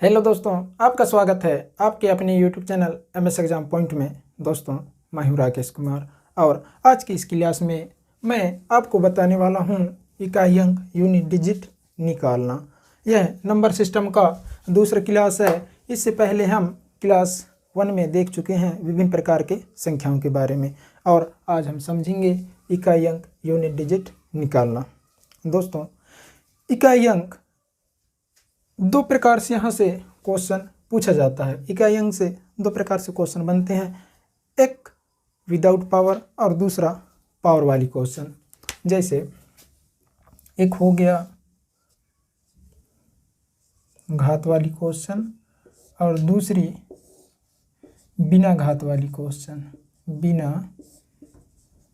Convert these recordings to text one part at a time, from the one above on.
Hello दोस्तों, आपका स्वागत है आपके अपने YouTube channel MS exam point में। दोस्तों, मैं हूं राकेश कुमार और आज की इस क्लास में मैं आपको बताने वाला हूं इकाई अंक यूनिट डिजिट निकालना। यह नंबर सिस्टम का दूसरा क्लास है। इससे पहले हम क्लास 1 में देख चुके हैं विभिन्न प्रकार के संख्याओं के बारे में और आज हम समझेंगे इकाई अंक यूनिट डिजिट निकालना। दोस्तों, इकाई अंक दो प्रकार से यहाँ से क्वेश्चन पूछा जाता है। इकाई अंक से दो प्रकार से क्वेश्चन बनते हैं, एक विदाउट पावर और दूसरा पावर वाली क्वेश्चन। जैसे एक हो गया घात वाली क्वेश्चन और दूसरी बिना घात वाली क्वेश्चन,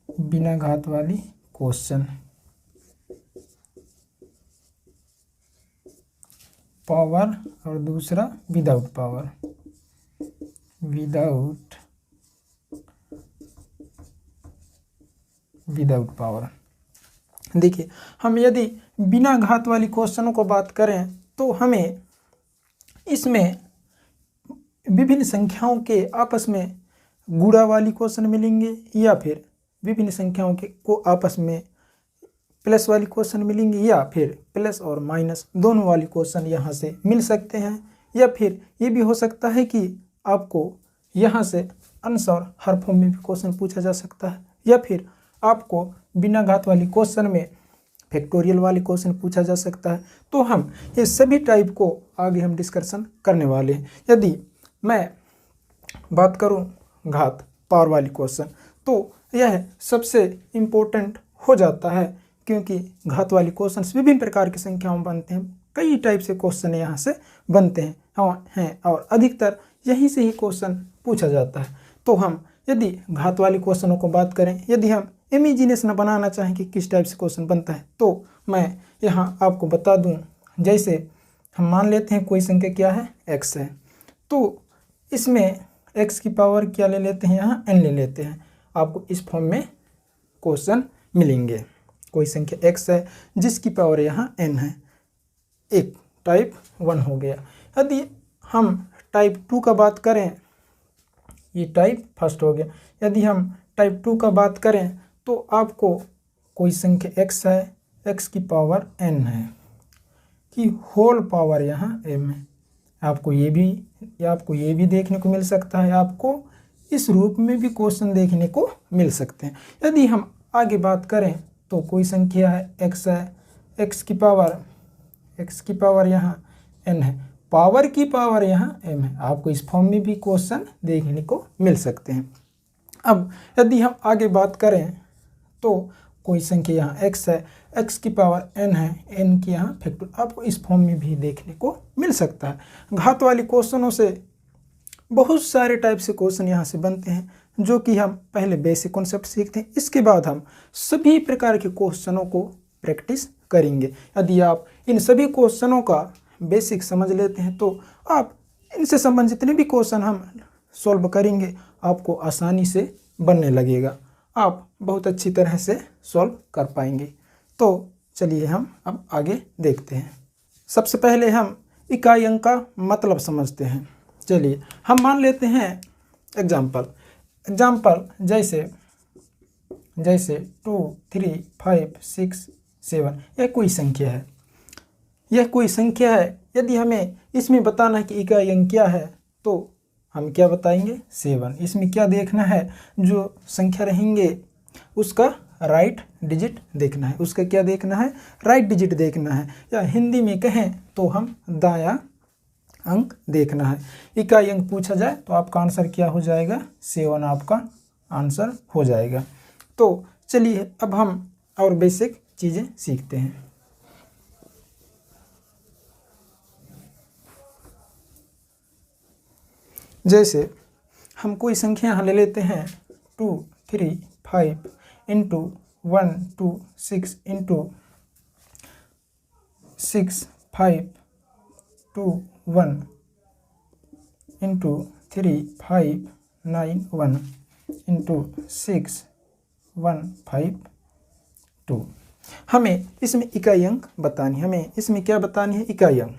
बिना घात वाली क्वेश्चन। पावर और दूसरा विदाउट पावर, विदाउट पावर। देखिए, हम यदि बिना घात वाली क्वेश्चनों को बात करें तो हमें इसमें विभिन्न संख्याओं के आपस में गुणा वाली क्वेश्चन मिलेंगे या फिर विभिन्न संख्याओं के को आपस में प्लस वाली क्वेश्चन मिलेंगे या फिर प्लस और माइनस दोनों वाली क्वेश्चन यहाँ से मिल सकते हैं। या फिर ये भी हो सकता है कि आपको यहाँ से अंश और हर फॉर्म में भी क्वेश्चन पूछा जा सकता है या फिर आपको बिना घात वाली क्वेश्चन में फैक्टोरियल वाली क्वेश्चन पूछा जा सकता है। तो हम ये सभी टाइप को आगे हम डिस्कशन करने वाले हैं। यदि मैं बात करूँ घात पावर वाली क्वेश्चन तो यह सबसे इम्पोर्टेंट हो जाता है, क्योंकि घात वाली क्वेश्चन विभिन्न प्रकार की संख्याओं में बनते हैं। कई टाइप से क्वेश्चन यहाँ से बनते हैं और अधिकतर यहीं से ही क्वेश्चन पूछा जाता है। तो हम यदि घात वाली क्वेश्चनों को बात करें, यदि हम इमेजिनेशन बनाना चाहें कि किस टाइप से क्वेश्चन बनता है, तो मैं यहाँ आपको बता दूँ। जैसे हम मान लेते हैं कोई संख्या क्या है, x है, तो इसमें x की पावर क्या ले लेते हैं, यहाँ n ले लेते हैं। आपको इस फॉर्म में क्वेश्चन मिलेंगे। कोई संख्या x है जिसकी पावर यहाँ n है, एक टाइप 1 हो गया। यदि हम टाइप 2 का बात करें, ये टाइप फर्स्ट हो गया। यदि हम टाइप 2 का बात करें तो आपको कोई संख्या x है, x की पावर n है कि होल पावर यहाँ m है। आपको ये भी देखने को मिल सकता है, आपको इस रूप में भी क्वेश्चन देखने को मिल सकते हैं। यदि हम आगे बात करें तो कोई संख्या है x है, x की पावर यहाँ n है, पावर की पावर यहाँ m है। आपको इस फॉर्म में भी क्वेश्चन देखने को मिल सकते हैं। अब यदि हम आगे बात करें तो कोई संख्या यहाँ x है, x की पावर n है, n की यहाँ फैक्टर, आपको इस फॉर्म में भी देखने को मिल सकता है। घात वाली क्वेश्चनों से बहुत सारे टाइप से क्वेश्चन यहाँ से बनते हैं, जो कि हम पहले बेसिक कॉन्सेप्ट सीखते हैं। इसके बाद हम सभी प्रकार के क्वेश्चनों को प्रैक्टिस करेंगे। यदि आप इन सभी क्वेश्चनों का बेसिक समझ लेते हैं तो आप इनसे संबंधित जितने भी क्वेश्चन हम सॉल्व करेंगे आपको आसानी से बनने लगेगा, आप बहुत अच्छी तरह से सॉल्व कर पाएंगे। तो चलिए हम अब आगे देखते हैं। सबसे पहले हम इकाई अंक का मतलब समझते हैं। चलिए हम मान लेते हैं एग्जाम्पल जैसे 2, 3, 5, 6, 7 यह कोई संख्या है। यदि हमें इसमें बताना है कि इकाई अंक क्या है तो हम क्या बताएंगे, 7। इसमें क्या देखना है, जो संख्या रहेंगे उसका राइट डिजिट देखना है। उसका क्या देखना है, राइट डिजिट देखना है, या हिंदी में कहें तो हम दायां अंक देखना है। इकाई अंक पूछा जाए तो आपका आंसर क्या हो जाएगा, 7 आपका आंसर हो जाएगा। तो चलिए अब हम और बेसिक चीज़ें सीखते हैं। जैसे हम कोई संख्या यहाँ ले लेते हैं 2, 3, 5 इंटू 1, 2, 6 इंटू 6, 5, 2, 1 इंटू 3, 5, 9, 1 इंटू 6, 1, 5, 2। हमें इसमें इकाई अंक बतानी है। हमें इसमें क्या बतानी है, इकाई अंक।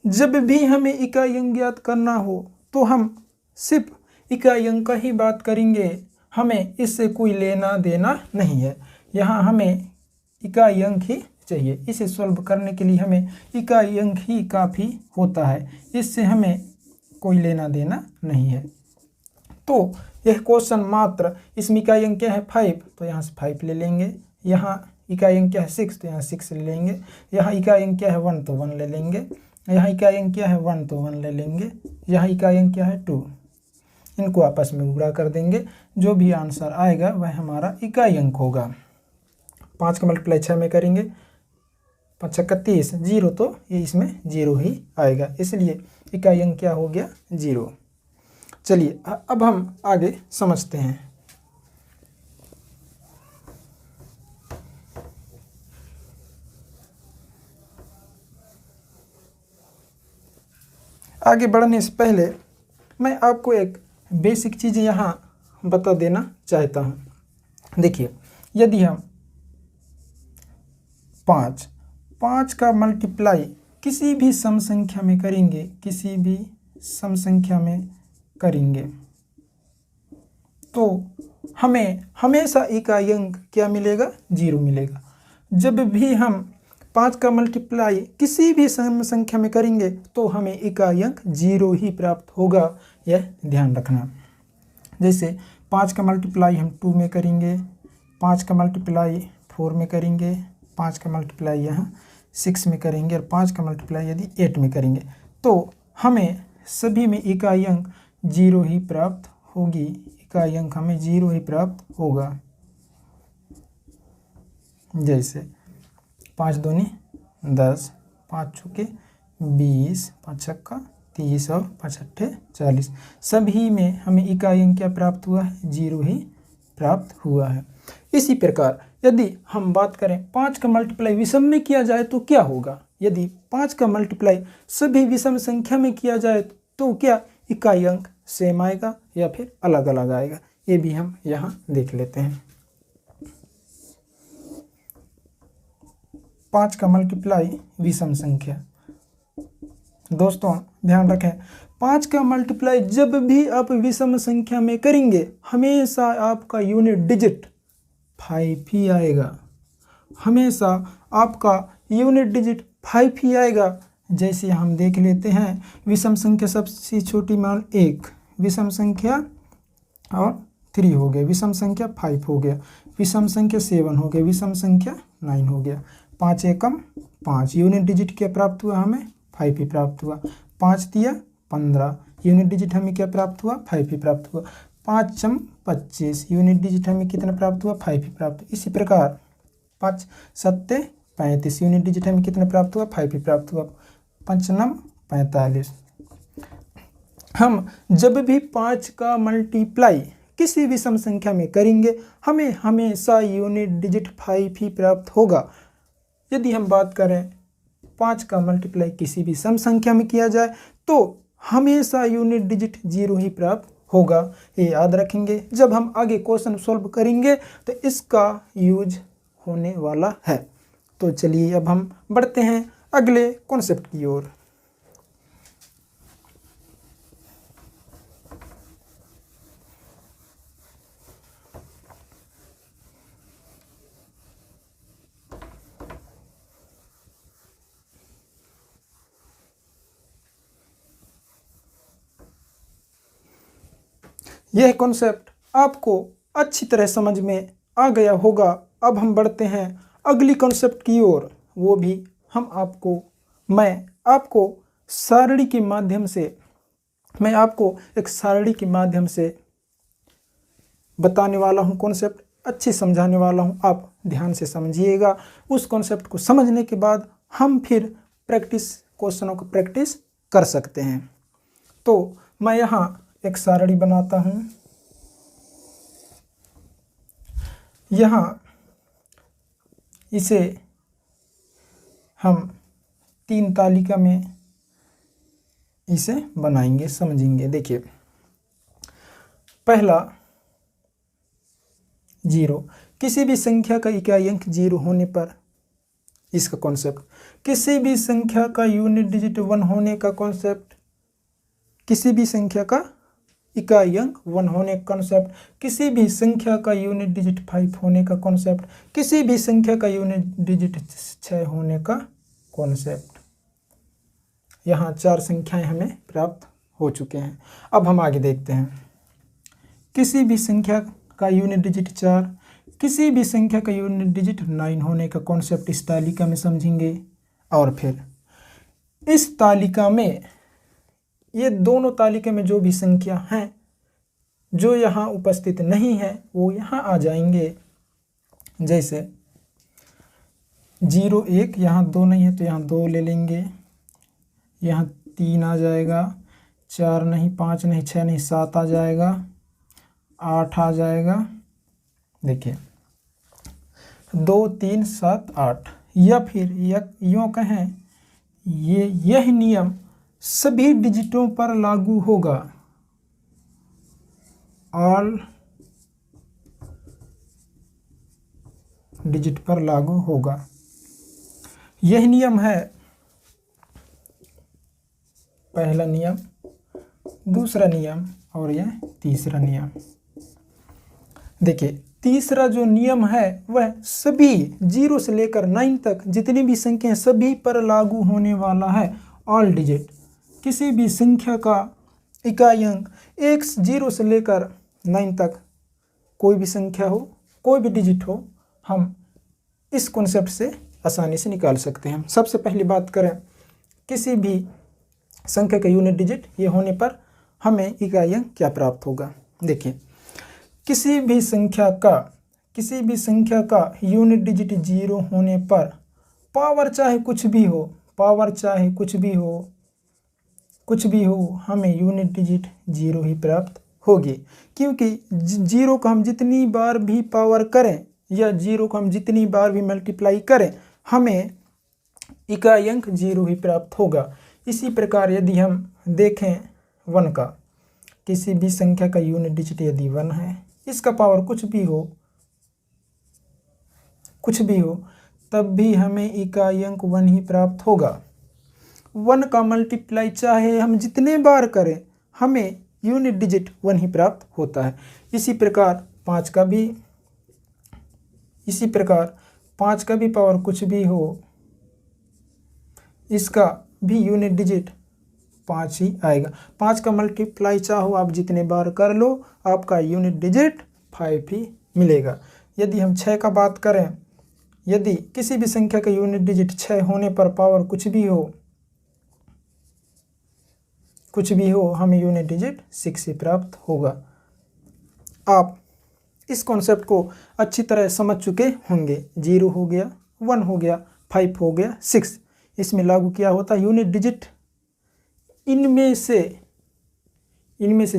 जब भी हमें इकाई अंक ज्ञात करना हो तो हम सिर्फ इकाई अंक का ही बात करेंगे, हमें इससे कोई लेना देना नहीं है। यहाँ हमें इकाई अंक ही चाहिए। इसे सॉल्व करने के लिए हमें इकाई अंक ही काफ़ी होता है, इससे हमें कोई लेना देना नहीं है। तो यह क्वेश्चन मात्र, इसमें इकाई अंक क्या है 5, तो यहाँ से 5 ले लेंगे। यहाँ इकाई अंक क्या है 6, तो यहाँ 6 ले लेंगे। यहाँ इकाई अंक क्या है 1, तो 1 ले लेंगे। यहाँ इकाई अंक क्या है 1, तो 1 ले लेंगे। यहाँ इकाई अंक क्या है 2, इनको आपस में गुणा कर देंगे। जो भी आंसर आएगा वह हमारा इकाई अंक होगा। 5 का मल्टीप्लाई 6 में करेंगे, 5 छक्का 30, 0, तो ये इसमें 0 ही आएगा, इसलिए इकाई अंक क्या हो गया 0। चलिए अब हम आगे समझते हैं। आगे बढ़ने से पहले मैं आपको एक बेसिक चीज़ यहाँ बता देना चाहता हूँ। देखिए, यदि हम 5 का मल्टीप्लाई किसी भी सम संख्या में करेंगे, किसी भी सम संख्या में करेंगे, तो हमें हमेशा इकाई अंक क्या मिलेगा 0 मिलेगा। जब भी हम 5 का मल्टीप्लाई किसी भी सम संख्या में करेंगे तो हमें इकाई अंक 0 ही प्राप्त होगा, यह ध्यान रखना। जैसे 5 का मल्टीप्लाई हम 2 में करेंगे, 5 का मल्टीप्लाई 4 में करेंगे, 5 का मल्टीप्लाई यहाँ 6 में करेंगे और 5 का मल्टीप्लाई यदि 8 में करेंगे, तो हमें सभी में इकाई अंक 0 ही प्राप्त होगी। इकाई अंक हमें 0 ही प्राप्त होगा। जैसे 5 दूनी 10, 5 चौके 20, 5 छक्का 30 और 5 अट्ठे 40, सभी में हमें इकाई अंक क्या प्राप्त हुआ है 0 ही प्राप्त हुआ है। इसी प्रकार यदि हम बात करें 5 का मल्टीप्लाई विषम में किया जाए तो क्या होगा। यदि 5 का मल्टीप्लाई सभी विषम संख्या में किया जाए तो क्या इकाई अंक सेम आएगा या फिर अलग अलग आएगा, ये भी हम यहाँ देख लेते हैं। 5 का मल्टीप्लाई विषम संख्या, दोस्तों ध्यान रखें, 5 का मल्टीप्लाई जब भी आप विषम संख्या में करेंगे हमेशा आपका यूनिट डिजिट 5 ही आएगा। हमेशा आपका यूनिट डिजिट 5 ही आएगा। जैसे हम देख लेते हैं, विषम संख्या सबसे छोटी मान 1, विषम संख्या और 3 हो गया, विषम संख्या 5 हो गया, विषम संख्या 7 हो गया, विषम संख्या 9 हो गया। 5 एकम 5, यूनिट डिजिट क्या प्राप्त हुआ हमें 5 ही प्राप्त हुआ। 5 दिया 15, यूनिट डिजिट हमें क्या प्राप्त हुआ 5 ही प्राप्त हुआ। 5 चम 25, यूनिट डिजिट हमें कितना प्राप्त हुआ 5 ही प्राप्त हुआ। इसी प्रकार 5 सत्ते 35, यूनिट डिजिट हमें कितना प्राप्त हुआ 5 ही प्राप्त हुआ। 5 नम 45। हम जब भी 5 का मल्टीप्लाई किसी भी सम संख्या में करेंगे हमें हमेशा यूनिट डिजिट 5 ही प्राप्त होगा। यदि हम बात करें 5 का मल्टीप्लाई किसी भी सम संख्या में किया जाए तो हमेशा यूनिट डिजिट 0 ही प्राप्त होगा, ये याद रखेंगे। जब हम आगे क्वेश्चन सॉल्व करेंगे तो इसका यूज होने वाला है। तो चलिए अब हम बढ़ते हैं अगले कॉन्सेप्ट की ओर। यह कॉन्सेप्ट आपको अच्छी तरह समझ में आ गया होगा। अब हम बढ़ते हैं अगली कॉन्सेप्ट की ओर। वो भी मैं आपको सारणी के माध्यम से एक सारणी के माध्यम से बताने वाला हूँ, कॉन्सेप्ट अच्छे समझाने वाला हूँ। आप ध्यान से समझिएगा। उस कॉन्सेप्ट को समझने के बाद हम फिर क्वेश्चनों को प्रैक्टिस कर सकते हैं। तो मैं यहाँ एक सारणी बनाता हूँ। यहाँ इसे हम 3 तालिका में इसे बनाएंगे, समझेंगे। देखिए, पहला 0, किसी भी संख्या का इकाई अंक 0 होने पर इसका कॉन्सेप्ट। किसी भी संख्या का यूनिट डिजिट 1 होने का कॉन्सेप्ट, किसी भी संख्या का इकाई अंक 1 होने का कॉन्सेप्ट, किसी भी संख्या का यूनिट डिजिट 5 होने का कॉन्सेप्ट, किसी भी संख्या का यूनिट डिजिट 6 होने का कॉन्सेप्ट। यहाँ 4 संख्याएं हमें प्राप्त हो चुके हैं। अब हम आगे देखते हैं। किसी भी संख्या का यूनिट डिजिट 4, किसी भी संख्या का यूनिट डिजिट 9 होने का कॉन्सेप्ट इस तालिका में समझेंगे। और फिर इस तालिका में, ये दोनों तालिका में जो भी संख्या हैं जो यहाँ उपस्थित नहीं है वो यहाँ आ जाएंगे। जैसे 0 1, यहाँ 2 नहीं है तो यहाँ 2 ले लेंगे, यहाँ 3 आ जाएगा, 4 नहीं, 5 नहीं, 6 नहीं, 7 आ जाएगा, 8 आ जाएगा। देखिए 2 3 7 8। या फिर यूँ कहें, यह नियम सभी डिजिटों पर लागू होगा। ऑल डिजिट पर लागू होगा। यह नियम है पहला नियम, दूसरा नियम और यह तीसरा नियम। देखिए तीसरा जो नियम है वह सभी 0 से लेकर 9 तक जितनी भी संख्याएं सभी पर लागू होने वाला है। ऑल डिजिट, किसी भी संख्या का इकाई अंक 0 से लेकर 9 तक कोई भी संख्या हो, कोई भी डिजिट हो, हम इस कॉन्सेप्ट से आसानी से निकाल सकते हैं। सबसे पहली बात करें, किसी भी संख्या का यूनिट डिजिट ये होने पर हमें इकाई अंक क्या प्राप्त होगा। देखिए किसी भी संख्या का यूनिट डिजिट 0 होने पर पावर चाहे कुछ भी हो, हमें यूनिट डिजिट 0 ही प्राप्त होगी। क्योंकि 0 को हम जितनी बार भी पावर करें या 0 को हम जितनी बार भी मल्टीप्लाई करें, हमें इकाई अंक 0 ही प्राप्त होगा। इसी प्रकार यदि हम देखें 1 का, किसी भी संख्या का यूनिट डिजिट यदि 1 है, इसका पावर कुछ भी हो तब भी हमें इकाई अंक 1 ही प्राप्त होगा। 1 का मल्टीप्लाई चाहे हम जितने बार करें, हमें यूनिट डिजिट 1 ही प्राप्त होता है। इसी प्रकार 5 का भी पावर कुछ भी हो, इसका भी यूनिट डिजिट 5 ही आएगा। 5 का मल्टीप्लाई चाहो आप जितने बार कर लो, आपका यूनिट डिजिट 5 ही मिलेगा। यदि हम 6 का बात करें, यदि किसी भी संख्या का यूनिट डिजिट 6 होने पर पावर कुछ भी हो, हमें यूनिट डिजिट 6 ही प्राप्त होगा। आप इस कॉन्सेप्ट को अच्छी तरह समझ चुके होंगे। 0 हो गया, 1 हो गया, 5 हो गया, 6, इसमें लागू क्या होता है, यूनिट डिजिट इनमें से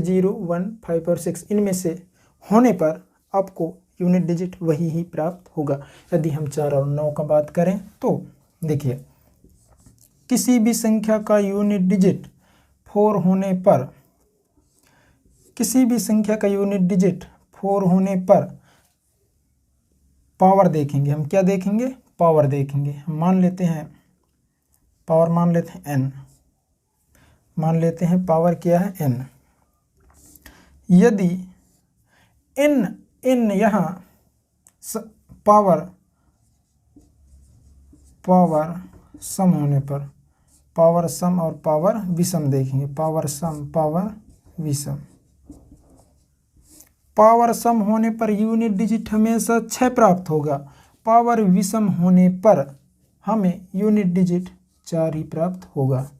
0 1 5 और 6 इनमें से होने पर आपको यूनिट डिजिट वही ही प्राप्त होगा। यदि हम 4 और 9 का बात करें तो देखिए किसी भी संख्या का यूनिट डिजिट 4 होने पर, पावर देखेंगे। हम क्या देखेंगे, पावर देखेंगे। हम मान लेते हैं पावर, मान लेते हैं n, मान लेते हैं पावर क्या है n। यदि n यहाँ पावर सम होने पर, पावर सम और पावर विषम देखेंगे। पावर सम, पावर विषम। पावर सम होने पर यूनिट डिजिट हमेशा 6 प्राप्त होगा। पावर विषम होने पर हमें यूनिट डिजिट 4 ही प्राप्त होगा।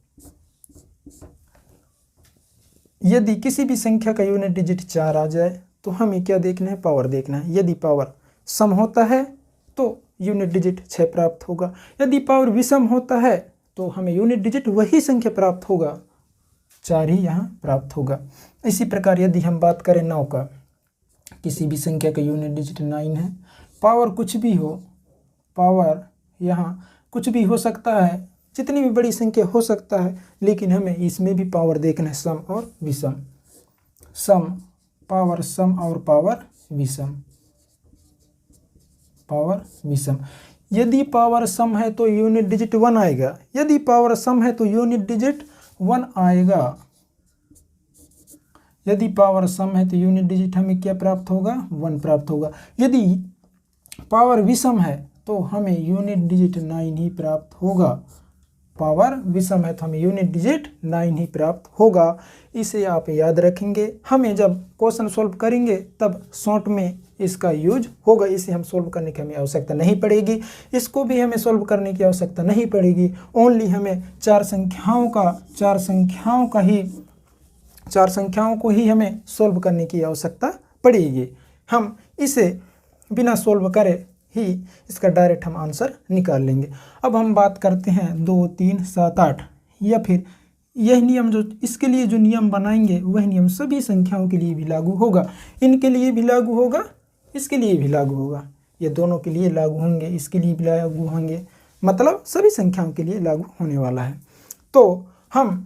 यदि किसी भी संख्या का यूनिट डिजिट 4 आ जाए तो हमें क्या देखना है, पावर देखना है। यदि पावर सम होता है तो यूनिट डिजिट 6 प्राप्त होगा। यदि पावर विषम होता है तो हमें यूनिट डिजिट वही संख्या प्राप्त होगा, 4 ही यहाँ प्राप्त होगा। इसी प्रकार यदि हम बात करें 9 का, किसी भी संख्या का यूनिट डिजिट 9 है, पावर कुछ भी हो, पावर यहाँ कुछ भी हो सकता है, जितनी भी बड़ी संख्या हो सकता है, लेकिन हमें इसमें भी पावर देखना है, सम और विषम। सम, पावर सम और पावर विषम, पावर विषम। यदि पावर सम है तो यूनिट डिजिट 1 आएगा, यदि पावर सम है तो यूनिट डिजिट 1 आएगा, यदि पावर सम है तो यूनिट डिजिट हमें क्या प्राप्त होगा, 1 प्राप्त होगा। यदि पावर विषम है तो हमें यूनिट डिजिट 9 ही प्राप्त होगा, पावर विषम है तो हमें यूनिट डिजिट 9 ही प्राप्त होगा। इसे आप याद रखेंगे, हमें जब क्वेश्चन सॉल्व करेंगे तब शॉर्ट में इसका यूज होगा। इसे हम सॉल्व करने की हमें आवश्यकता नहीं पड़ेगी, इसको भी हमें सॉल्व करने की आवश्यकता नहीं पड़ेगी। ओनली हमें चार संख्याओं को ही हमें सॉल्व करने की आवश्यकता पड़ेगी। हम इसे बिना सॉल्व करे ही इसका डायरेक्ट हम आंसर निकाल लेंगे। अब हम बात करते हैं 2, 3, 7, 8, या फिर यह नियम जो इसके लिए जो नियम बनाएंगे वह नियम सभी संख्याओं के लिए भी लागू होगा। इनके लिए भी लागू होगा, इसके लिए भी लागू होगा, ये दोनों के लिए लागू होंगे, इसके लिए भी लागू होंगे, मतलब सभी संख्याओं के लिए लागू होने वाला है। तो हम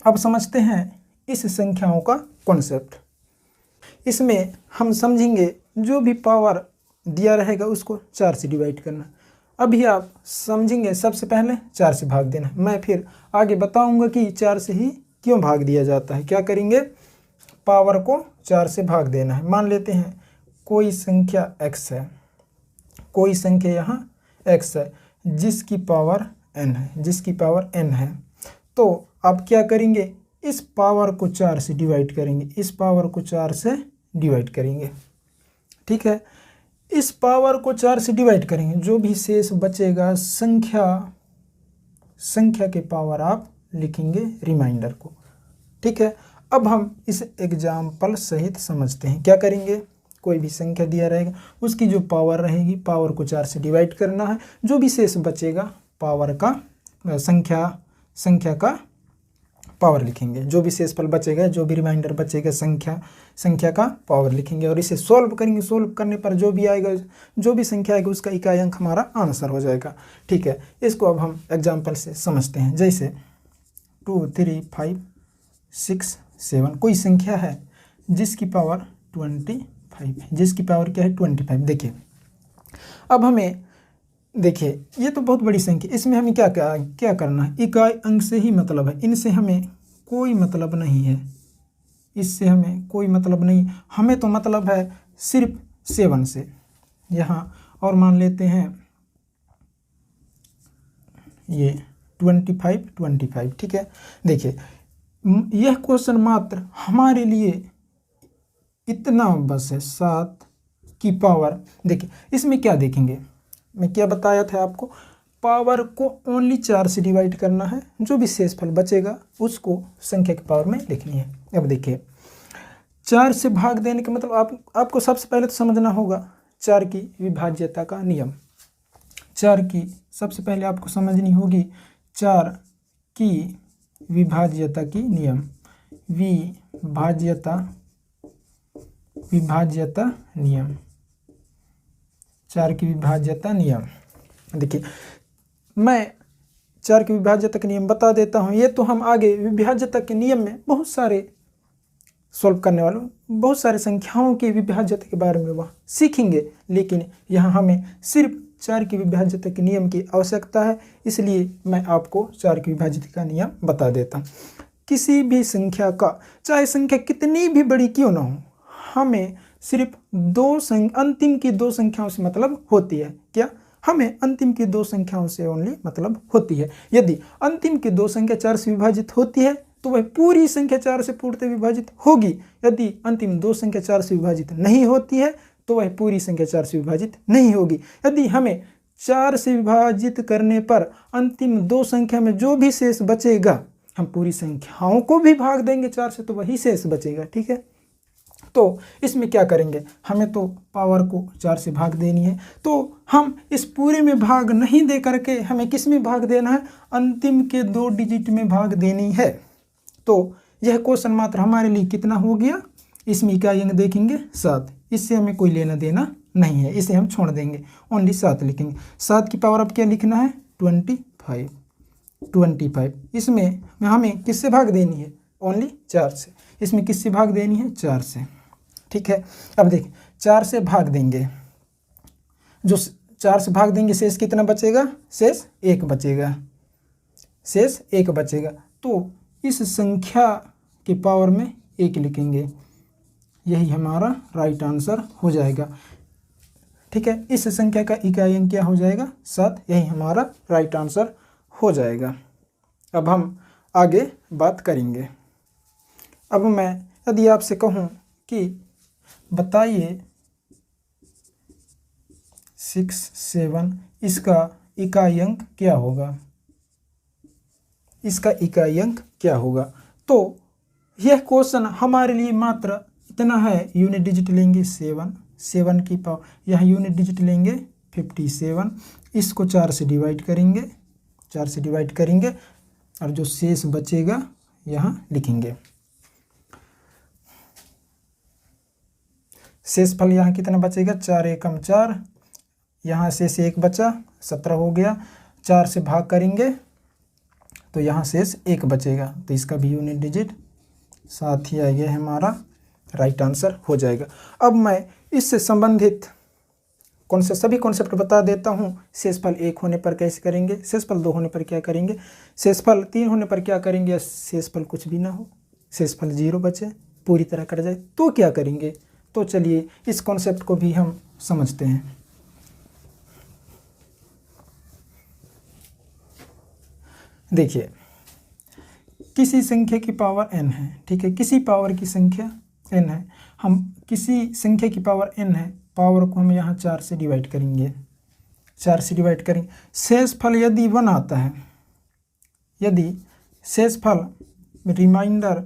अब समझते हैं इस संख्याओं का कॉन्सेप्ट। इसमें हम समझेंगे जो भी पावर दिया रहेगा उसको 4 से डिवाइड करना। अभी आप समझेंगे सबसे पहले 4 से भाग देना, मैं फिर आगे बताऊंगा कि 4 से ही क्यों भाग दिया जाता है। क्या करेंगे, पावर को 4 से भाग देना है। मान लेते हैं कोई संख्या x है, कोई संख्या यहाँ x है जिसकी पावर n है, जिसकी पावर n है। तो आप क्या करेंगे, इस पावर को 4 से डिवाइड करेंगे, इस पावर को 4 से डिवाइड करेंगे, ठीक है। इस पावर को 4 से डिवाइड करेंगे, जो भी शेष बचेगा संख्या के पावर आप लिखेंगे रिमाइंडर को, ठीक है। अब हम इस एग्जाम्पल सहित समझते हैं। क्या करेंगे, कोई भी संख्या दिया रहेगा उसकी जो पावर रहेगी, पावर को 4 से डिवाइड करना है, जो भी शेष बचेगा पावर का संख्या का पावर लिखेंगे, जो भी शेषफल बचेगा, जो भी रिमाइंडर बचेगा संख्या का पावर लिखेंगे और इसे सॉल्व करेंगे। सॉल्व करने पर जो भी आएगा, जो भी संख्या आएगी उसका इकाई अंक हमारा आंसर हो जाएगा, ठीक है। इसको अब हम एग्जाम्पल से समझते हैं। जैसे 2, 3, 5, 6, 7 कोई संख्या है जिसकी पावर 25 है, जिसकी पावर क्या है 25। देखिए अब हमें देखिए ये तो बहुत बड़ी संख्या, इसमें हमें क्या करना है, इकाई अंक से ही मतलब है, इनसे हमें कोई मतलब नहीं है, इससे हमें कोई मतलब नहीं, हमें तो मतलब है सिर्फ 7 से यहाँ। और मान लेते हैं ये 25, ठीक है। देखिए यह क्वेश्चन मात्र हमारे लिए इतना बस है, 7 की पावर। देखिए इसमें क्या देखेंगे, मैं क्या बताया था आपको, पावर को ओनली 4 से डिवाइड करना है, जो भी शेषफल बचेगा उसको संख्या की पावर में लिखनी है। अब देखिए 4 से भाग देने का मतलब आपको सबसे पहले तो समझना होगा 4 की विभाज्यता का नियम। 4 की सबसे पहले आपको समझनी होगी 4 की विभाज्यता की नियम, विभाज्यता नियम, 4 की विभाज्यता नियम। देखिए मैं 4 की विभाज्यता के नियम बता देता हूँ। ये तो हम आगे विभाज्यता के नियम में बहुत सारे सॉल्व करने वालों, बहुत सारे संख्याओं की विभाज्यता के बारे में वह सीखेंगे, लेकिन यहाँ हमें सिर्फ 4 की विभाज्यता के नियम की आवश्यकता है, इसलिए मैं आपको 4 की विभाज्यता का नियम बता देता हूँ। किसी भी संख्या का, चाहे संख्या कितनी भी बड़ी क्यों ना हो, हमें सिर्फ अंतिम की 2 संख्याओं से मतलब होती है। क्या, हमें अंतिम की 2 संख्याओं से ओनली मतलब होती है। यदि अंतिम की 2 संख्या 4 से विभाजित होती है तो वह पूरी संख्या 4 से पूर्णतः विभाजित होगी। यदि अंतिम 2 संख्या 4 से विभाजित नहीं होती है तो वह पूरी संख्या 4 से विभाजित नहीं होगी। यदि हमें 4 से विभाजित करने पर अंतिम 2 संख्या में जो भी शेष बचेगा, हम पूरी संख्याओं को भी भाग देंगे 4 से तो वही शेष बचेगा, ठीक है। तो इसमें क्या करेंगे, हमें तो पावर को 4 से भाग देनी है, तो हम इस पूरे में भाग नहीं दे करके हमें किस में भाग देना है, अंतिम के 2 डिजिट में भाग देनी है। तो यह क्वेश्चन मात्र हमारे लिए कितना हो गया, इसमें इकाई अंक देखेंगे 7, इससे हमें कोई लेना देना नहीं है, इसे हम छोड़ देंगे, ओनली 7 लिखेंगे। 7 की पावर अब क्या लिखना है 25। इसमें हमें किससे भाग देनी है, ओनली 4 से। इसमें किससे भाग देनी है, 4 से, ठीक है। अब देखिए 4 से भाग देंगे, जो 4 से भाग देंगे, शेष कितना बचेगा? शेष 1 बचेगा, शेष 1 बचेगा। तो इस संख्या के पावर में 1 लिखेंगे, यही हमारा राइट आंसर हो जाएगा। ठीक है, इस संख्या का इकाई अंक क्या हो जाएगा? 7, यही हमारा राइट आंसर हो जाएगा। अब हम आगे बात करेंगे। अब मैं यदि आपसे कहूँ कि बताइए 6, 7 इसका इकाई अंक क्या होगा, इसका इकाई अंक क्या होगा? तो यह क्वेश्चन हमारे लिए मात्र इतना है, यूनिट डिजिट लेंगे 7 की पावर, यह यूनिट डिजिट लेंगे 57, इसको 4 से डिवाइड करेंगे, 4 से डिवाइड करेंगे और जो शेष बचेगा यहाँ लिखेंगे। शेष फल यहाँ कितना बचेगा? 4 एकम 4, यहाँ शेष 1 बचा, 17 हो गया। 4 से भाग करेंगे तो यहाँ शेष 1 बचेगा, तो इसका भी यूनिट डिजिट 7 ही आएगा, हमारा राइट आंसर हो जाएगा। अब मैं इससे संबंधित सभी कॉन्सेप्ट बता देता हूँ। शेषफल 1 होने पर कैसे करेंगे, शेषफल 2 होने पर क्या करेंगे, शेषफल 3 होने पर क्या करेंगे, या शेषफल कुछ भी ना हो, शेषफल 0 बचे, पूरी तरह कट जाए तो क्या करेंगे। तो चलिए इस कॉन्सेप्ट को भी हम समझते हैं। देखिए, किसी संख्या की पावर n है, ठीक है, किसी पावर की संख्या n है, हम किसी संख्या की पावर n है, पावर को हम यहाँ 4 से डिवाइड करेंगे, 4 से डिवाइड करेंगे। शेषफल यदि 1 आता है, यदि शेषफल रिमाइंडर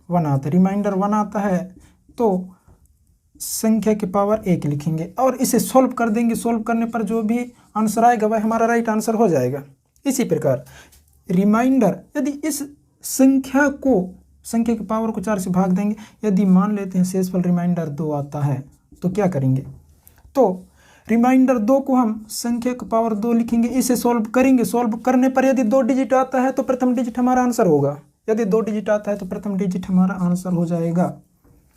1 आता है तो संख्या की पावर 1 लिखेंगे और इसे सॉल्व कर देंगे। सॉल्व करने पर जो भी आंसर आएगा वह हमारा राइट आंसर हो जाएगा। इसी प्रकार रिमाइंडर, यदि इस संख्या की पावर को 4 से भाग देंगे, यदि मान लेते हैं शेषफल रिमाइंडर 2 आता है तो क्या करेंगे, तो रिमाइंडर 2 को हम संख्या की पावर 2 लिखेंगे, इसे सॉल्व करेंगे। सॉल्व करने पर यदि 2 डिजिट आता है तो प्रथम डिजिट हमारा आंसर होगा, यदि 2 डिजिट आता है तो प्रथम डिजिट हमारा आंसर हो जाएगा।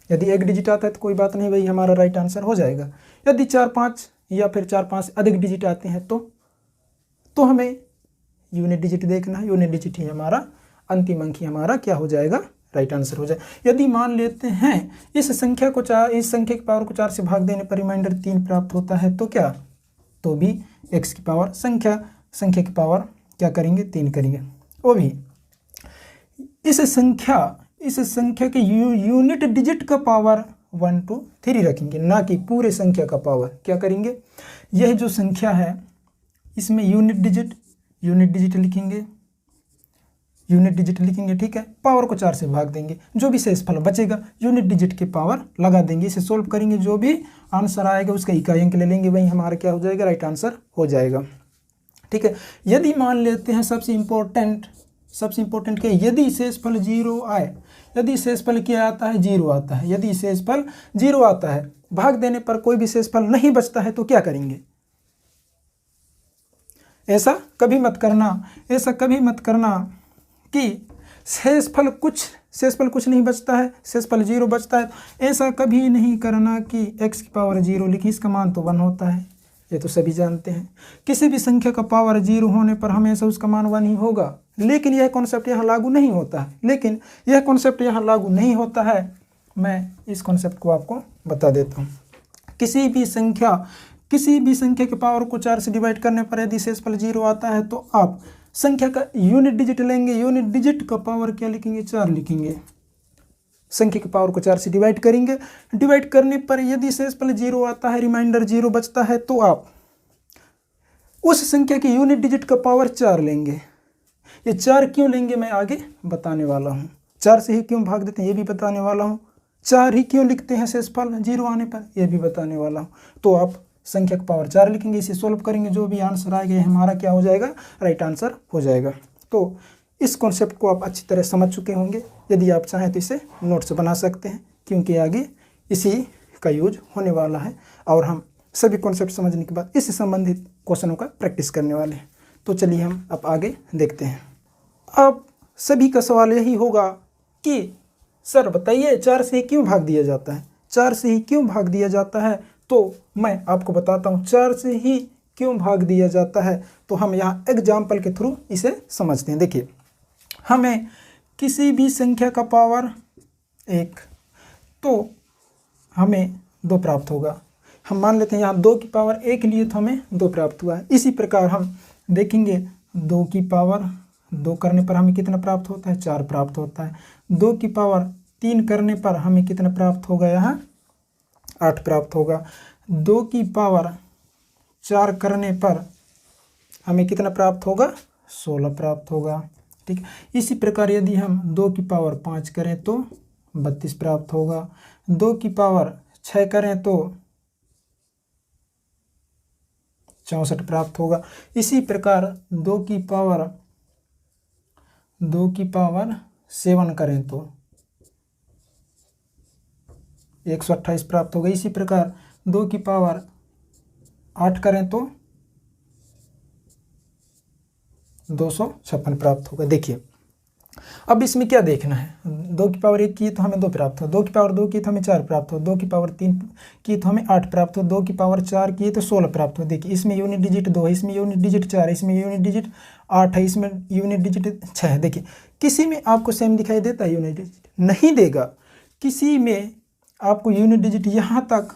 यदि 1 डिजिट आता है तो कोई बात नहीं, वही हमारा राइट आंसर हो जाएगा। यदि 4, 5 या फिर 4, 5 अधिक डिजिट आते हैं तो हमें यूनिट डिजिट देखना है, यूनिट डिजिट ही हमारा अंतिम अंक ही हमारा क्या हो जाएगा, राइट आंसर हो जाए। यदि मान लेते हैं इस संख्या की पावर को 4 से भाग देने पर रिमाइंडर 3 प्राप्त होता है तो क्या, तो भी x की पावर संख्या की पावर क्या करेंगे, 3 करेंगे। वो भी इस संख्या के यूनिट डिजिट का पावर 1, 2, 3 रखेंगे, ना कि पूरे संख्या का पावर। क्या करेंगे, यह जो संख्या है इसमें यूनिट डिजिट लिखेंगे, ठीक है, पावर को 4 से भाग देंगे, जो भी शेषफल बचेगा यूनिट डिजिट के पावर लगा देंगे, इसे सोल्व करेंगे, जो भी आंसर आएगा उसका इकाई अंक ले लेंगे, वही हमारा क्या हो जाएगा, राइट आंसर हो जाएगा। ठीक है, यदि मान लेते हैं सबसे इम्पोर्टेंट क्या, यदि शेषफल 0 आए, यदि शेषफल क्या आता है, 0 आता है, यदि शेषफल 0 आता है, भाग देने पर कोई भी शेषफल नहीं बचता है तो क्या करेंगे। ऐसा कभी मत करना कि शेषफल कुछ नहीं बचता है, शेषफल 0 बचता है। ऐसा कभी नहीं करना कि x की पावर 0 लिखी, इसका मान तो 1 होता है, ये तो सभी जानते हैं। किसी भी संख्या का पावर 0 होने पर हमेशा उसका मान 1 ही होगा, लेकिन यह कॉन्सेप्ट यहाँ लागू नहीं होता है। मैं इस कॉन्सेप्ट को आपको बता देता हूँ। किसी भी संख्या के पावर को 4 से डिवाइड करने पर यदि शेषफल 0 आता है तो आप संख्या का यूनिट डिजिट लेंगे, यूनिट डिजिट का पावर क्या लिखेंगे, 4 लिखेंगे। संख्या की पावर को 4 से डिवाइड करेंगे, डिवाइड करने पर यदि शेषफल 0 आता है, रिमाइंडर 0 बचता है, तो आप उस संख्या की यूनिट डिजिट का पावर 4 लेंगे। ये 4 क्यों लेंगे मैं आगे बताने वाला हूँ। 4 से ही क्यों भाग देते हैं ये भी बताने वाला हूँ। 4 ही क्यों लिखते हैं शेषफल 0 आने पर ये भी बताने वाला हूँ। तो आप संख्या का पावर 4 लिखेंगे, इसे सोल्व करेंगे, जो भी आंसर आएगा हमारा क्या हो जाएगा, राइट आंसर हो जाएगा। तो इस कॉन्सेप्ट को आप अच्छी तरह समझ चुके होंगे। यदि आप चाहें तो इसे नोट्स बना सकते हैं, क्योंकि आगे इसी का यूज होने वाला है और हम सभी कॉन्सेप्ट समझने के बाद इससे संबंधित क्वेश्चनों का प्रैक्टिस करने वाले हैं। तो चलिए हम अब आगे देखते हैं। अब सभी का सवाल यही होगा कि सर बताइए 4 से ही क्यों भाग दिया जाता है, 4 से ही क्यों भाग दिया जाता है। तो मैं आपको बताता हूँ 4 से ही क्यों भाग दिया जाता है। तो हम यहाँ एग्जाम्पल के थ्रू इसे समझते हैं। देखिए, हमें किसी भी संख्या का पावर 1, तो हमें 2 प्राप्त होगा। हम मान लेते हैं यहाँ 2 की पावर 1 लिए तो हमें 2 प्राप्त हुआ है। इसी प्रकार हम देखेंगे 2 की पावर 2 करने पर हमें कितना प्राप्त होता है, 4 प्राप्त होता है। 2 की पावर 3 करने पर हमें कितना प्राप्त होगा, यहाँ 8 प्राप्त होगा। 2 की पावर 4 करने पर हमें कितना प्राप्त होगा, 16 प्राप्त होगा। ठीक है, इसी प्रकार यदि हम 2 की पावर 5 करें तो 32 प्राप्त होगा। 2 की पावर 6 करें तो 64 प्राप्त होगा। इसी प्रकार 2 की पावर 7 करें तो 128 प्राप्त होगा। इसी प्रकार 2 की पावर 8 करें तो 256 प्राप्त होगा। देखिए, अब इसमें क्या देखना है, 2 की पावर 1 की तो हमें 2 प्राप्त हो, 2 की पावर 2 की तो हमें 4 प्राप्त हो, 2 की पावर 3 की तो हमें 8 प्राप्त हो, 2 की पावर 4 की तो 16 प्राप्त हो। देखिए, इसमें यूनिट डिजिट 2 है, इसमें यूनिट डिजिट 4 है, इसमें यूनिट डिजिट 8 है, इसमें यूनिट डिजिट 6 है। देखिए, किसी में आपको सेम दिखाई देता है, यूनिट डिजिट नहीं देगा। किसी में आपको यूनिट डिजिट यहाँ तक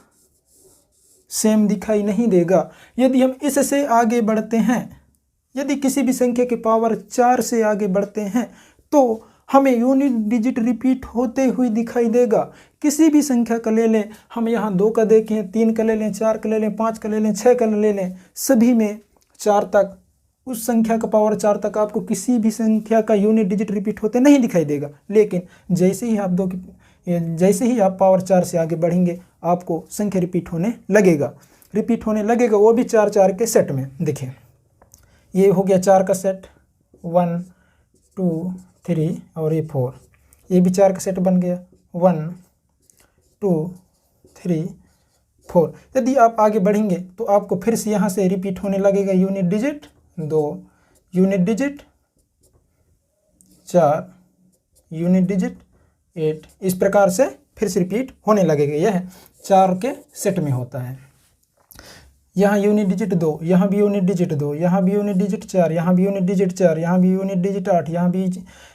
सेम दिखाई नहीं देगा। यदि हम इससे आगे बढ़ते हैं, यदि किसी भी संख्या के पावर 4 से आगे बढ़ते हैं तो हमें यूनिट डिजिट रिपीट होते हुए दिखाई देगा। किसी भी संख्या का ले लें, हम यहाँ 2 का देखें, 3 का ले लें, 4 का ले लें, 5 का ले लें, 6 का ले लें, सभी में 4 तक, उस संख्या का पावर 4 तक आपको किसी भी संख्या का यूनिट डिजिट रिपीट होते नहीं दिखाई देगा। लेकिन जैसे ही आप पावर 4 से आगे बढ़ेंगे आपको संख्या रिपीट होने लगेगा, वो भी 4 के सेट में। देखिए, ये हो गया 4 का सेट, 1 2 3 और ये 4, ये भी 4 का सेट बन गया, 1 2 3 4। यदि आप आगे बढ़ेंगे तो आपको फिर से यहाँ से रिपीट होने लगेगा unit digit 2, unit digit 4, unit digit 8, इस प्रकार से फिर से रिपीट होने लगेगा। यह 4 के सेट में होता है। यहाँ यूनिट डिजिट 2, यहाँ भी यूनिट डिजिट 2, यहाँ भी यूनिट डिजिट 4, यहाँ भी यूनिट डिजिट 4, यहाँ भी यूनिट डिजिट 8, यहाँ भी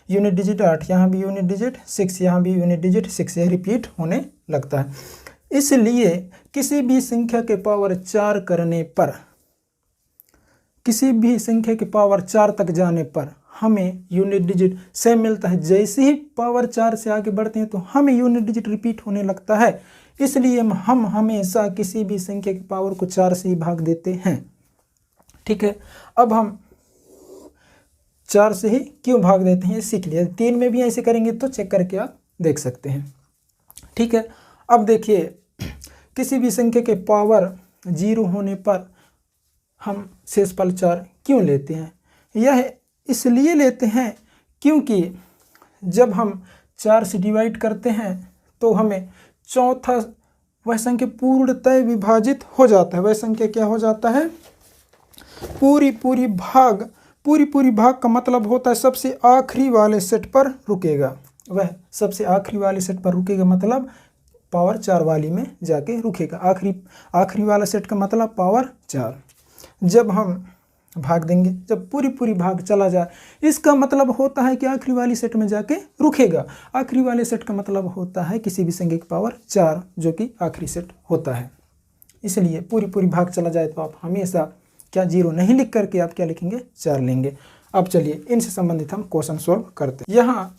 यूनिट डिजिट 8, यहाँ भी यूनिट डिजिट 6, यहाँ भी यूनिट डिजिट 6, यह रिपीट होने लगता है। इसलिए किसी भी संख्या के पावर 4 करने पर, किसी भी संख्या के पावर 4 तक जाने पर हमें यूनिट डिजिट सेम मिलता है। जैसे ही पावर 4 से आगे बढ़ते हैं तो हमें यूनिट डिजिट रिपीट होने लगता है। इसलिए हम हमेशा किसी भी संख्या की पावर को 4 से ही भाग देते हैं। ठीक है, अब हम 4 से ही क्यों भाग देते हैं ये सीख लिया। 3 में भी ऐसे करेंगे तो चेक करके आप देख सकते हैं। ठीक है, अब देखिए, किसी भी संख्या के पावर 0 होने पर हम शेषफल 4 क्यों लेते हैं। यह इसलिए लेते हैं क्योंकि जब हम 4 से डिवाइड करते हैं तो हमें चौथा वह संख्या पूर्णतः विभाजित हो जाता है। वह संख्या क्या हो जाता है, पूरी भाग का मतलब होता है सबसे आखिरी वाले सेट पर रुकेगा। वह सबसे आखिरी वाले सेट पर रुकेगा मतलब पावर 4 वाली में जाके रुकेगा। आखिरी वाला सेट का मतलब पावर 4। जब हम भाग देंगे, जब पूरी भाग चला जाए, इसका मतलब होता है कि आखिरी वाली सेट में जाके रुकेगा। आखिरी वाले सेट का मतलब होता है किसी भी संख्या की पावर 4 जो कि आखिरी सेट होता है। इसलिए पूरी भाग चला जाए तो आप हमेशा क्या 0 नहीं लिख करके आप क्या लिखेंगे, 4 लेंगे। अब चलिए इनसे संबंधित हम क्वेश्चन सॉल्व करते हैं। यहाँ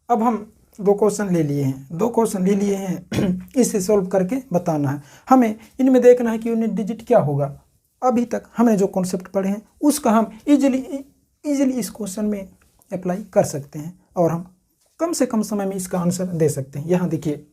अब हम 2 क्वेश्चन ले लिए हैं इसे सॉल्व करके बताना है। हमें इनमें देखना है कि यूनिट डिजिट क्या होगा। अभी तक हमने जो कॉन्सेप्ट पढ़े हैं उसका हम इजीली इस क्वेश्चन में अप्लाई कर सकते हैं और हम कम से कम समय में इसका आंसर दे सकते हैं। यहाँ देखिए,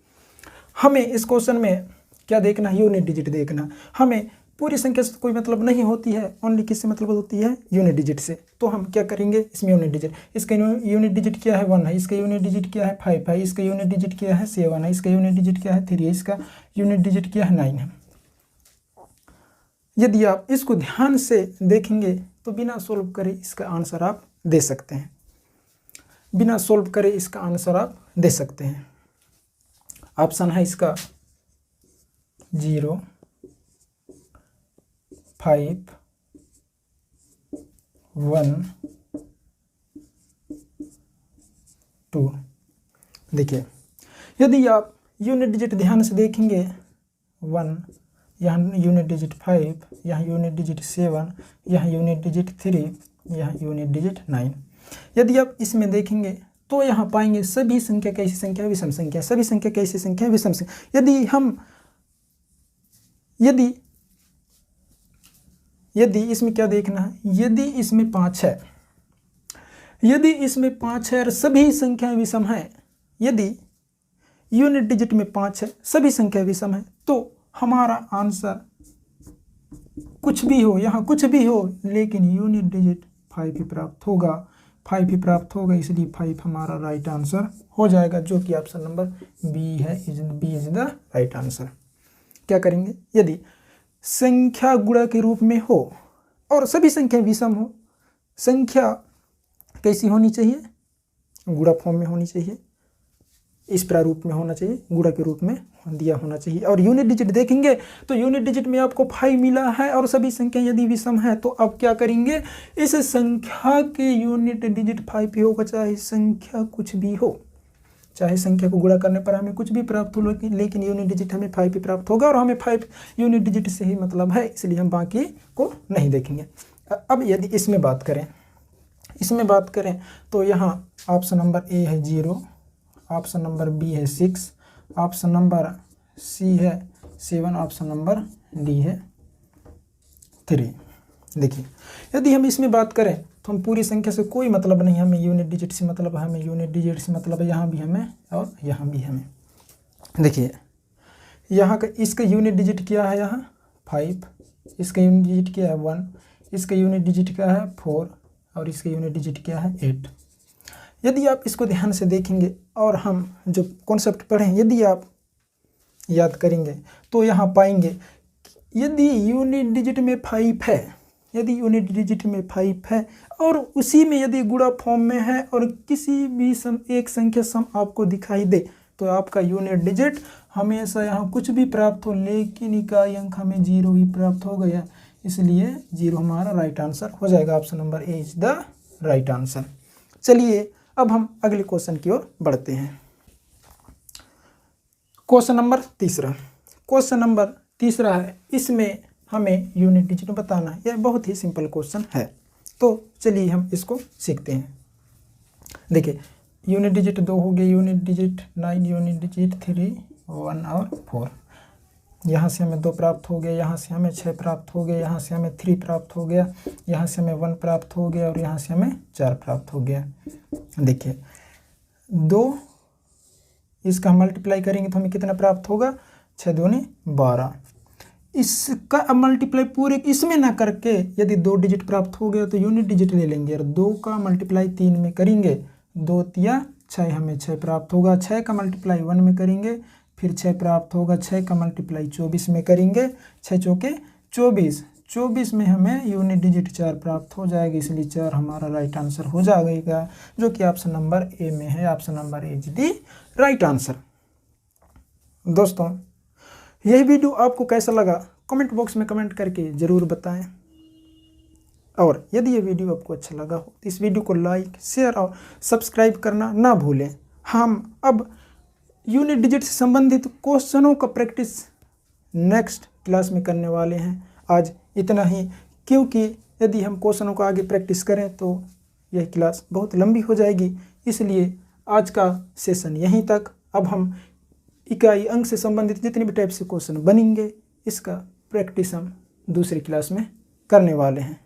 हमें इस क्वेश्चन में क्या देखना है, यूनिट डिजिट देखना। हमें पूरी संख्या से कोई मतलब नहीं होती है, ओनली किससे मतलब होती है, यूनिट डिजिट से। तो हम क्या करेंगे, इसमें यूनिट डिजिट, इसका यूनिट डिजिट क्या है 1 है, इसका यूनिट डिजिट क्या है 5 है, इसका यूनिट डिजिट क्या है 7 है, इसका यूनिट डिजिट क्या है 3 है, इसका यूनिट डिजिट क्या है 9 है। यदि आप इसको ध्यान से देखेंगे तो बिना सोल्व करे इसका आंसर आप दे सकते हैं। बिना सोल्व करे इसका आंसर आप दे सकते हैं। ऑप्शन है इसका 0 5 1 2। देखिए यदि आप यूनिट डिजिट ध्यान से देखेंगे 1, यहाँ यूनिट डिजिट 5, यहाँ यूनिट डिजिट 7, यहाँ यूनिट डिजिट 3, यहाँ यूनिट डिजिट 9। यदि आप इसमें देखेंगे तो यहाँ पाएंगे सभी संख्या कैसी संख्या विषम संख्या, सभी संख्या कैसी संख्या विषम संख्या। यदि इसमें क्या देखना है, यदि इसमें 5 है, यदि इसमें 5 है और सभी संख्या विषम है, यदि यूनिट डिजिट में 5 है सभी संख्या विषम है, तो हमारा आंसर कुछ भी हो, यहाँ कुछ भी हो, लेकिन यूनिट डिजिट 5 ही प्राप्त होगा, 5 ही प्राप्त होगा। इसलिए 5 हमारा राइट आंसर हो जाएगा, जो कि ऑप्शन नंबर बी है। B is the right answer. क्या करेंगे, यदि संख्या गुणा के रूप में हो और सभी संख्या विषम हो, संख्या कैसी होनी चाहिए, गुणा फॉर्म में होनी चाहिए, इस प्रारूप में होना चाहिए, गुणा के रूप में दिया होना चाहिए। और यूनिट डिजिट देखेंगे तो यूनिट डिजिट में आपको 5 मिला है और सभी संख्या यदि विषम है, तो आप क्या करेंगे, इस संख्या के यूनिट डिजिट 5 ही होगा, चाहे संख्या कुछ भी हो, चाहे संख्या को गुणा करने पर हमें कुछ भी प्राप्त हो, लेकिन यूनिट डिजिट हमें 5 ही प्राप्त होगा और हमें 5 यूनिट डिजिट से ही मतलब है, इसलिए हम बाकी को नहीं देखेंगे। अब यदि इसमें बात करें तो यहाँ ऑप्शन नंबर ए है 0, ऑप्शन नंबर बी है 6, ऑप्शन नंबर सी है 7, ऑप्शन नंबर डी है 3। देखिए यदि हम इसमें बात करें तो हम पूरी संख्या से कोई मतलब नहीं, हमें यूनिट डिजिट से मतलब है, हमें यूनिट डिजिट से मतलब है, यहाँ भी हमें और यहाँ भी हमें। देखिए यहाँ का इसका यूनिट डिजिट क्या है, यहाँ 5, इसका यूनिट डिजिट क्या है 1, इसका यूनिट डिजिट क्या है 4 और इसका यूनिट डिजिट क्या है 8। यदि आप इसको ध्यान से देखेंगे और हम जो कॉन्सेप्ट पढ़ें यदि आप याद करेंगे तो यहाँ पाएंगे यदि यूनिट डिजिट में 5 है, यदि यूनिट डिजिट में 5 है और उसी में यदि गुणा फॉर्म में है और किसी भी एक संख्या सम आपको दिखाई दे, तो आपका यूनिट डिजिट हमेशा यहाँ कुछ भी प्राप्त हो, लेकिन इकाई अंक हमें 0 ही प्राप्त हो गया, इसलिए 0 हमारा राइट आंसर हो जाएगा। Option number A is the right answer. चलिए अब हम अगले क्वेश्चन की ओर बढ़ते हैं। क्वेश्चन नंबर तीसरा है, इसमें हमें यूनिट डिजिट बताना है। यह बहुत ही सिंपल क्वेश्चन है, तो चलिए हम इसको सीखते हैं। देखिए यूनिट डिजिट 2 हो गए, यूनिट डिजिट 9, यूनिट डिजिट 3, 1 और 4। यहाँ से हमें 2 प्राप्त हो गया, यहाँ से हमें 6 प्राप्त हो गया, यहाँ से हमें 3 प्राप्त हो गया, यहाँ से हमें 1 प्राप्त हो गया और यहाँ से हमें 4 प्राप्त हो गया। देखिए 2 इसका मल्टीप्लाई करेंगे तो हमें कितना प्राप्त होगा, 6 दूनी 12। इसका अब मल्टीप्लाई पूरे इसमें ना करके यदि 2 डिजिट प्राप्त हो गया तो यूनिट डिजिट ले लेंगे और 2 का मल्टीप्लाई 3 में करेंगे, 2 तिया 6, हमें 6 प्राप्त होगा। 6 का मल्टीप्लाई 1 में करेंगे, फिर 6 प्राप्त होगा। 6 का मल्टीप्लाई 24 में करेंगे, 6 चौके 24, 24 में हमें यूनिट डिजिट 4 प्राप्त हो जाएगा, इसलिए 4 हमारा राइट आंसर हो जाएगा, जो कि ऑप्शन नंबर ए में है। Option number A is the right answer. दोस्तों यह वीडियो आपको कैसा लगा कमेंट बॉक्स में कमेंट करके ज़रूर बताएं, और यदि ये वीडियो आपको अच्छा लगा हो तो इस वीडियो को लाइक, शेयर और सब्सक्राइब करना ना भूलें। हम अब यूनिट डिजिट से संबंधित क्वेश्चनों का प्रैक्टिस नेक्स्ट क्लास में करने वाले हैं। आज इतना ही, क्योंकि यदि हम क्वेश्चनों को आगे प्रैक्टिस करें तो यह क्लास बहुत लंबी हो जाएगी, इसलिए आज का सेशन यहीं तक। अब हम इकाई अंक से संबंधित जितने भी टाइप से क्वेश्चन बनेंगे, इसका प्रैक्टिस हम दूसरी क्लास में करने वाले हैं।